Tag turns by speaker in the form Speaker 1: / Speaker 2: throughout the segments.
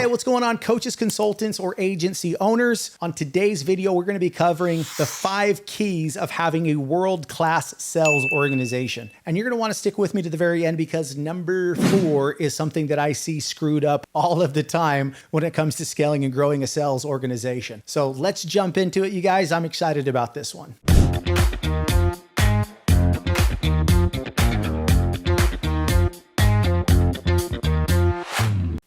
Speaker 1: Hey, what's going on, coaches, consultants, or agency owners? On today's video, we're going to be covering the 5 keys of having a world-class sales organization. And you're going to want to stick with me to the very end because number 4 is something that I see screwed up all of the time when it comes to scaling and growing a sales organization. So let's jump into it, you guys. I'm excited about this one.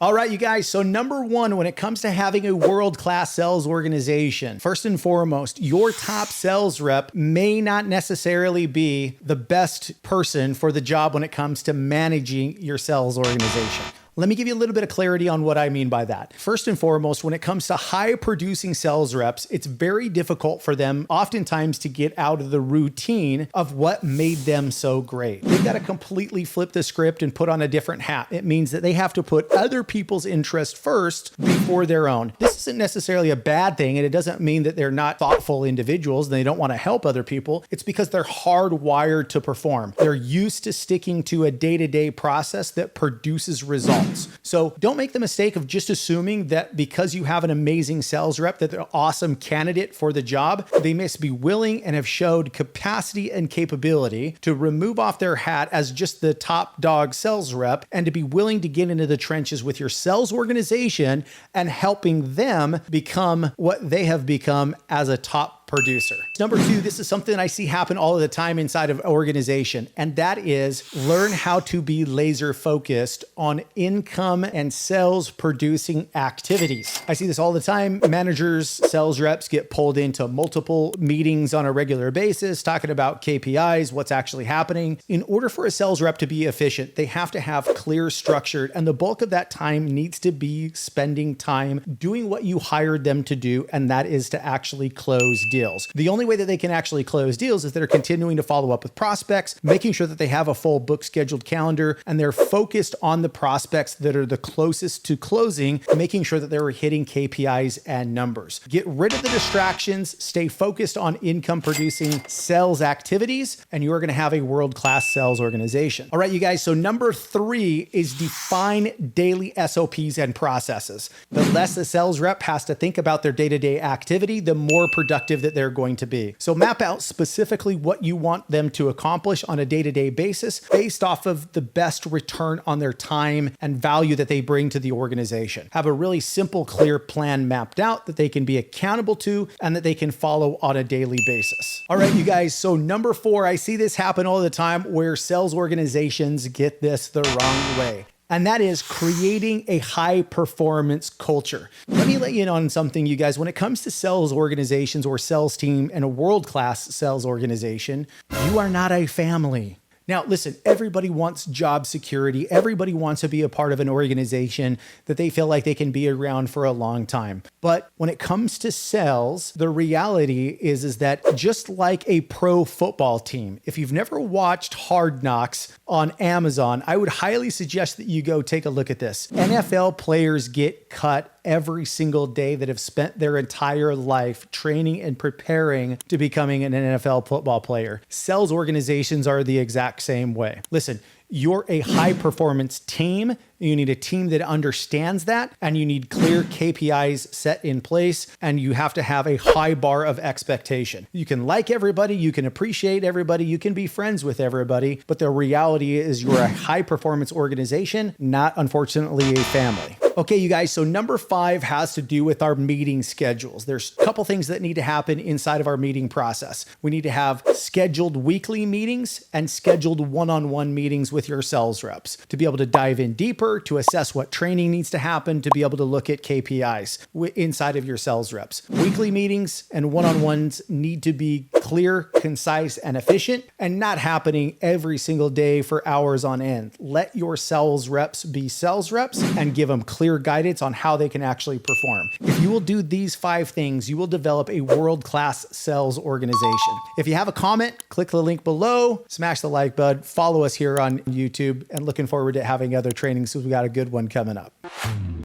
Speaker 1: All right, you guys. So number 1, when it comes to having a world-class sales organization, first and foremost, your top sales rep may not necessarily be the best person for the job when it comes to managing your sales organization. Let me give you a little bit of clarity on what I mean by that. First and foremost, when it comes to high producing sales reps, it's very difficult for them oftentimes to get out of the routine of what made them so great. They've got to completely flip the script and put on a different hat. It means that they have to put other people's interest first before their own. This isn't necessarily a bad thing, and it doesn't mean that they're not thoughtful individuals and they don't want to help other people. It's because they're hardwired to perform. They're used to sticking to a day-to-day process that produces results. So don't make the mistake of just assuming that because you have an amazing sales rep that they're an awesome candidate for the job. They must be willing and have showed capacity and capability to remove off their hat as just the top dog sales rep and to be willing to get into the trenches with your sales organization and helping them become what they have become as a top producer. Number 2, this is something I see happen all of the time inside of an organization, and that is learn how to be laser focused on income and sales producing activities. I see this all the time. Managers, sales reps get pulled into multiple meetings on a regular basis, talking about KPIs, what's actually happening. In order for a sales rep to be efficient, they have to have clear, structured, and the bulk of that time needs to be spending time doing what you hired them to do, and that is to actually close deals. The only way that they can actually close deals is they're continuing to follow up with prospects, making sure that they have a full book scheduled calendar, and they're focused on the prospects that are the closest to closing, making sure that they're hitting KPIs and numbers. Get rid of the distractions, stay focused on income producing sales activities, and you are going to have a world-class sales organization. All right, you guys. So number 3 is define daily SOPs and processes. The less the sales rep has to think about their day-to-day activity, the more productive that they're going to be. So map out specifically what you want them to accomplish on a day-to-day basis based off of the best return on their time and value that they bring to the organization. Have a really simple, clear plan mapped out that they can be accountable to and that they can follow on a daily basis. All right, you guys. So number 4, I see this happen all the time where sales organizations get this the wrong way. And that is creating a high performance culture. Let me let you in on something, you guys. When it comes to sales organizations or sales team and a world-class sales organization, you are not a family. Now, listen, everybody wants job security. Everybody wants to be a part of an organization that they feel like they can be around for a long time. But when it comes to sales, the reality is that just like a pro football team, if you've never watched Hard Knocks on Amazon, I would highly suggest that you go take a look at this. NFL players get cut every single day that have spent their entire life training and preparing to becoming an NFL football player. Sales organizations are the exact same way. Listen, you're a high performance team. You need a team that understands that, and you need clear KPIs set in place, and you have to have a high bar of expectation. You can like everybody, you can appreciate everybody, you can be friends with everybody, but the reality is you're a high performance organization, not unfortunately a family. Okay, you guys, so number 5 has to do with our meeting schedules. There's a couple things that need to happen inside of our meeting process. We need to have scheduled weekly meetings and scheduled one-on-one meetings with your sales reps to be able to dive in deeper, to assess what training needs to happen, to be able to look at KPIs inside of your sales reps. Weekly meetings and one-on-ones need to be clear, concise, and efficient, and not happening every single day for hours on end. Let your sales reps be sales reps and give them clear guidance on how they can actually perform. If you will do these 5 things, you will develop a world-class sales organization. If you have a comment, click the link below, smash the like button, follow us here on YouTube, and looking forward to having other trainings because we got a good one coming up.